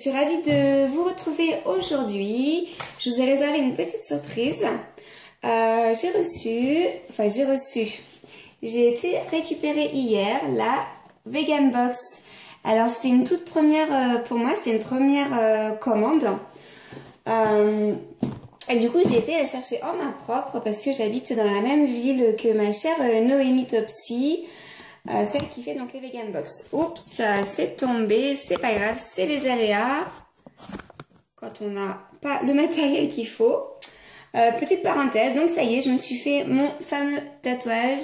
suis ravie de vous retrouver aujourd'hui. Je vous ai réservé une petite surprise. J'ai été récupérer hier la Vegan Box. Alors c'est une toute première pour moi, c'est une première commande. Et du coup j'ai été la chercher en main propre parce que j'habite dans la même ville que ma chère Noémie Topsy. Celle qui fait donc les Vegan Box. Oups, c'est tombé, c'est pas grave, c'est les aléas quand on n'a pas le matériel qu'il faut. Petite parenthèse, donc ça y est, je me suis fait mon fameux tatouage.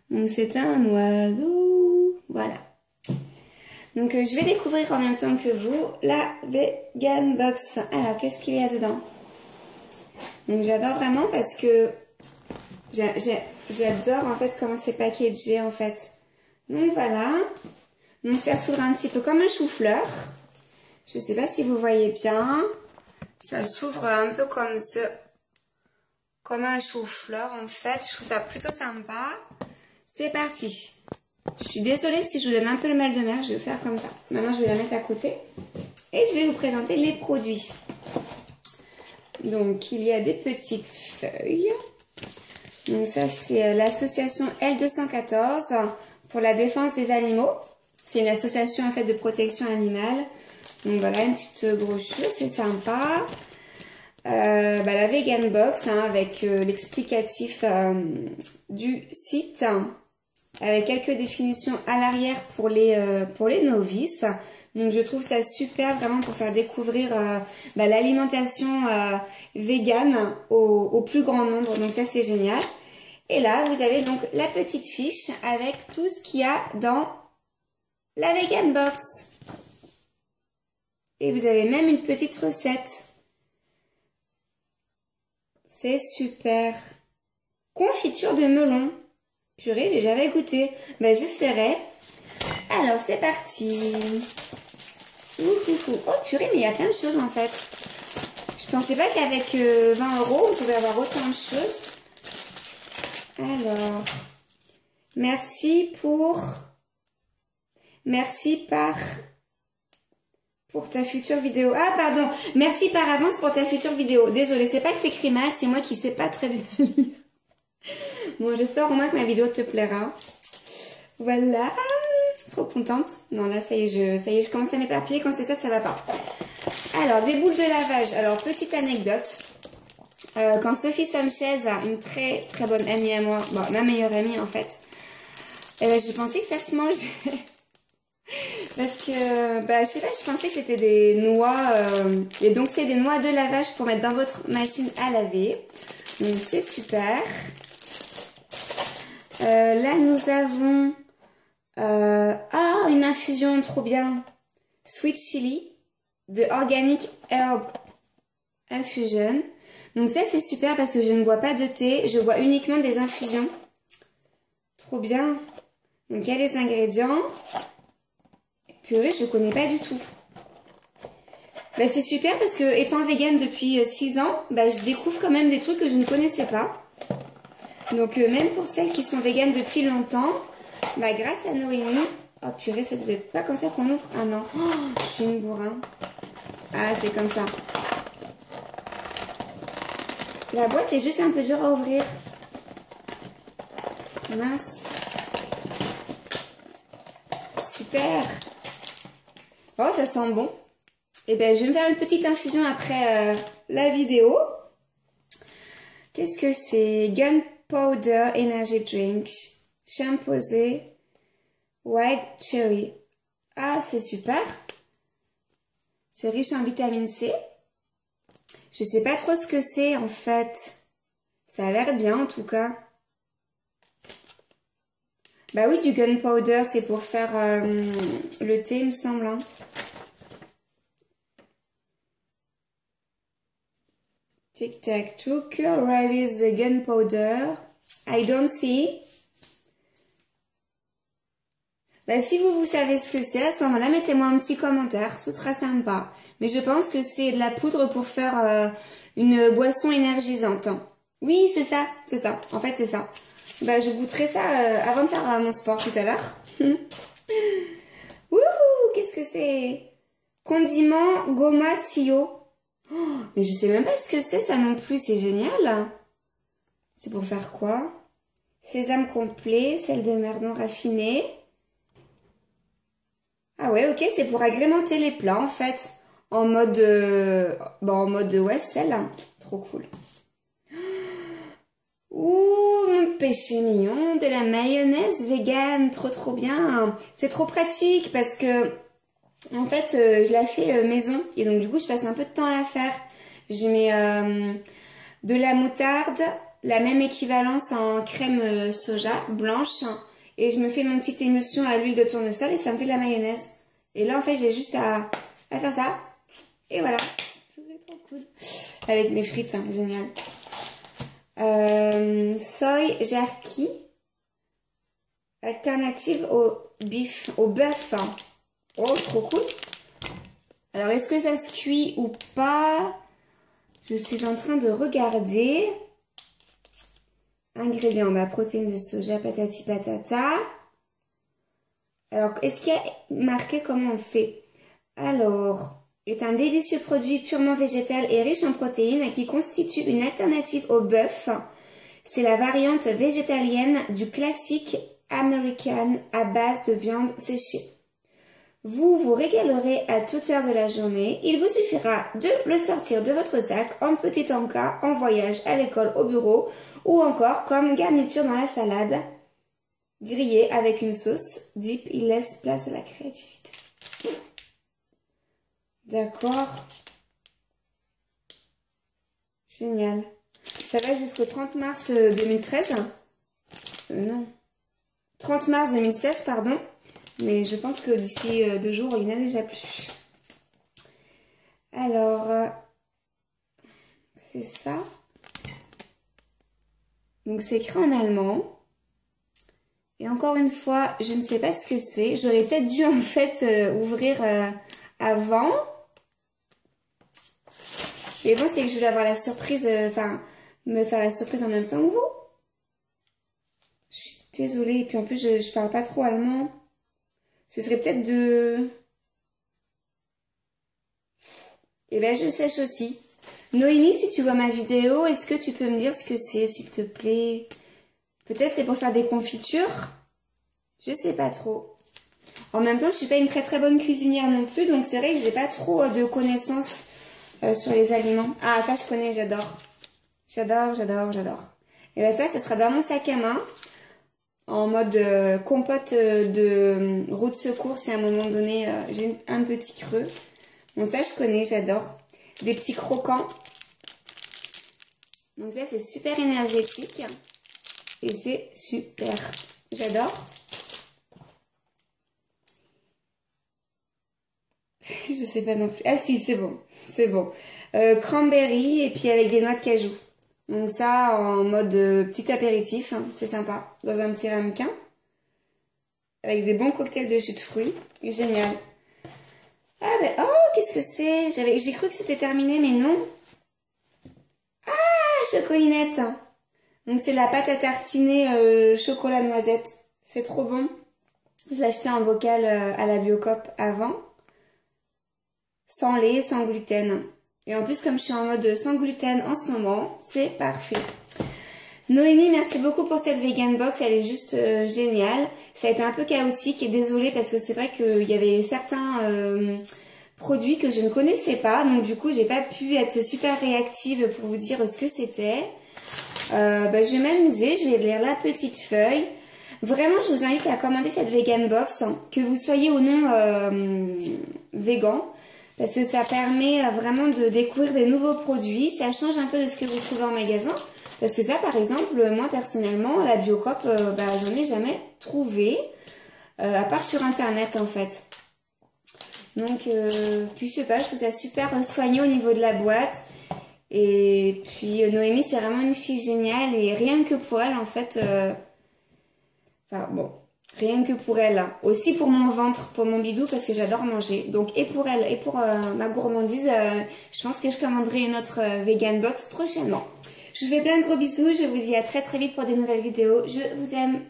Donc c'est un oiseau, voilà. Donc je vais découvrir en même temps que vous la Vegan Box. Alors qu'est-ce qu'il y a dedans? Donc j'adore vraiment parce que j'adore en fait comment c'est packagé en fait. Donc voilà, donc ça s'ouvre un petit peu comme un chou-fleur. Je sais pas si vous voyez bien. Ça s'ouvre un peu comme un chou-fleur en fait. Je trouve ça plutôt sympa. C'est parti. Je suis désolée si je vous donne un peu le mal de mer. Je vais faire comme ça. Maintenant je vais la mettre à côté. Et je vais vous présenter les produits. Donc il y a des petites feuilles. Donc ça c'est l'association L214 pour la défense des animaux. C'est une association en fait de protection animale. Donc voilà une petite brochure, c'est sympa. La Vegan Box hein, avec l'explicatif du site, avec quelques définitions à l'arrière pour les novices. Donc je trouve ça super vraiment pour faire découvrir l'alimentation végane au plus grand nombre. Donc ça c'est génial. Et là vous avez donc la petite fiche avec tout ce qu'il y a dans la Vegan Box. Et vous avez même une petite recette. C'est super. Confiture de melon. Purée, j'ai jamais goûté. Ben j'essaierai. Alors c'est parti. Oh purée, mais il y a plein de choses en fait. Je pensais pas qu'avec 20 € on pouvait avoir autant de choses. Alors, merci pour ta future vidéo. Ah pardon, merci par avance pour ta future vidéo. Désolée, c'est pas que t'écris mal, c'est moi qui sais pas très bien lire. Bon, j'espère au moins que ma vidéo te plaira. Voilà, trop contente. Non là, ça y est, je commence à m'éparpiller. Quand c'est ça, ça va pas. Alors, des boules de lavage. Alors, petite anecdote. Quand Sophie Sanchez, une très très bonne amie à moi, bon, ma meilleure amie en fait, je pensais que ça se mangeait. Parce que, je sais pas, je pensais que c'était des noix. Et donc, c'est des noix de lavage pour mettre dans votre machine à laver. Donc, c'est super. Là, nous avons... une infusion trop bien. Sweet Chili de Organic Herb Infusion. Donc, ça, c'est super parce que je ne bois pas de thé. Je bois uniquement des infusions. Trop bien. Donc, il y a les ingrédients. Purée, je connais pas du tout. C'est super parce que étant végane depuis 6 ans, je découvre quand même des trucs que je ne connaissais pas. Donc même pour celles qui sont véganes depuis longtemps, grâce à Noémie... Oh purée, ça devait pas comme ça qu'on ouvre. Ah non, je suis une bourrin. Ah, c'est comme ça. La boîte est juste un peu dure à ouvrir. Mince. Super. Oh, ça sent bon. Et je vais me faire une petite infusion après la vidéo. Qu'est-ce que c'est? Gunpowder Energy Drink. Champosé. Wild Cherry. Ah, c'est super. C'est riche en vitamine C. Je sais pas trop ce que c'est en fait. Ça a l'air bien en tout cas. Oui, du gunpowder, c'est pour faire le thé, il me semble. Hein. Tic tac took, where is the gunpowder? I don't see. Si vous savez ce que c'est, à ce moment-là, mettez-moi un petit commentaire, ce sera sympa. Mais je pense que c'est de la poudre pour faire une boisson énergisante. Oui, c'est ça. En fait, c'est ça. Je goûterai ça avant de faire mon sport tout à l'heure. Wouhou, qu'est-ce que c'est? Condiment Goma Sio. Oh, mais je sais même pas ce que c'est ça non plus, c'est génial. C'est pour faire quoi? Sésame complet, sel de mer non raffiné. Ah ouais, ok, c'est pour agrémenter les plats en fait. En mode, ouais, sel. Trop cool. Ouh, mon péché mignon, de la mayonnaise vegan, trop bien. C'est trop pratique parce que, en fait, je la fais maison et donc du coup, je passe un peu de temps à la faire. Je mets de la moutarde, la même équivalence en crème soja blanche et je me fais mon petite émulsion à l'huile de tournesol et ça me fait de la mayonnaise. Et là, en fait, j'ai juste à faire ça et voilà. C'est trop cool. Avec mes frites, hein, génial. Soy jerky alternative au bœuf. Oh, trop cool. Alors, est-ce que ça se cuit ou pas? Je suis en train de regarder. Ingrédients, protéines de soja, patati patata. Alors, est-ce qu'il y a marqué comment on fait? Alors, est un délicieux produit purement végétal et riche en protéines qui constitue une alternative au bœuf. C'est la variante végétalienne du classique American à base de viande séchée. Vous vous régalerez à toute heure de la journée. Il vous suffira de le sortir de votre sac en petit encas, en voyage, à l'école, au bureau ou encore comme garniture dans la salade. Grillé avec une sauce dip, il laisse place à la créativité. D'accord. Génial. Ça va jusqu'au 30 mars 2013. Non. 30 mars 2016, pardon. Mais je pense que d'ici 2 jours, il n'y en a déjà plus. Alors, c'est ça. Donc, c'est écrit en allemand. Et encore une fois, je ne sais pas ce que c'est. J'aurais peut-être dû, en fait, ouvrir avant. Mais bon, c'est que je voulais avoir la surprise, me faire la surprise en même temps que vous. Je suis désolée. Et puis, en plus, je parle pas trop allemand. Ce serait peut-être de... Eh ben, je sèche aussi. Noémie, si tu vois ma vidéo, est-ce que tu peux me dire ce que c'est, s'il te plaît? Peut-être c'est pour faire des confitures? Je sais pas trop. En même temps, je suis pas une très bonne cuisinière non plus, donc c'est vrai que j'ai pas trop de connaissances sur les aliments. Ah, ça je connais, j'adore. J'adore. Et ben ça, ce sera dans mon sac à main. En mode compote de roue de secours si à un moment donné j'ai un petit creux. Bon, ça je connais, j'adore. Des petits croquants. Donc ça c'est super énergétique. Et c'est super. J'adore. Je sais pas non plus. Ah si, c'est bon. C'est bon. Cranberry et puis avec des noix de cajou. Donc ça en mode petit apéritif. Hein, c'est sympa. Dans un petit ramequin. Avec des bons cocktails de jus de fruits. Génial. Ah ben, oh, qu'est-ce que c'est? J'ai cru que c'était terminé, mais non. Ah, chocolinette. Donc c'est la pâte à tartiner chocolat noisette. C'est trop bon. Je l'ai acheté en bocal à la Biocoop avant. Sans lait, sans gluten. Et en plus, comme je suis en mode sans gluten en ce moment, c'est parfait. Noémie, merci beaucoup pour cette vegan box, elle est juste géniale. Ça a été un peu chaotique et désolée parce que c'est vrai qu'il y avait certains produits que je ne connaissais pas. Donc du coup, j'ai pas pu être super réactive pour vous dire ce que c'était. Je vais m'amuser, je vais lire la petite feuille. Vraiment, je vous invite à commander cette vegan box, hein, que vous soyez ou non vegan. Parce que ça permet vraiment de découvrir des nouveaux produits. Ça change un peu de ce que vous trouvez en magasin. Parce que ça, par exemple, moi personnellement, à la Biocoop, j'en ai jamais trouvé. À part sur internet, en fait. Donc, puis je sais pas, je trouve ça super soigné au niveau de la boîte. Et puis Noémie, c'est vraiment une fille géniale. Et rien que pour elle, en fait... rien que pour elle. Aussi pour mon ventre, pour mon bidou, parce que j'adore manger. Donc, et pour elle, et pour ma gourmandise, je pense que je commanderai une autre vegan box prochainement. Je vous fais plein de gros bisous. Je vous dis à très vite pour des nouvelles vidéos. Je vous aime.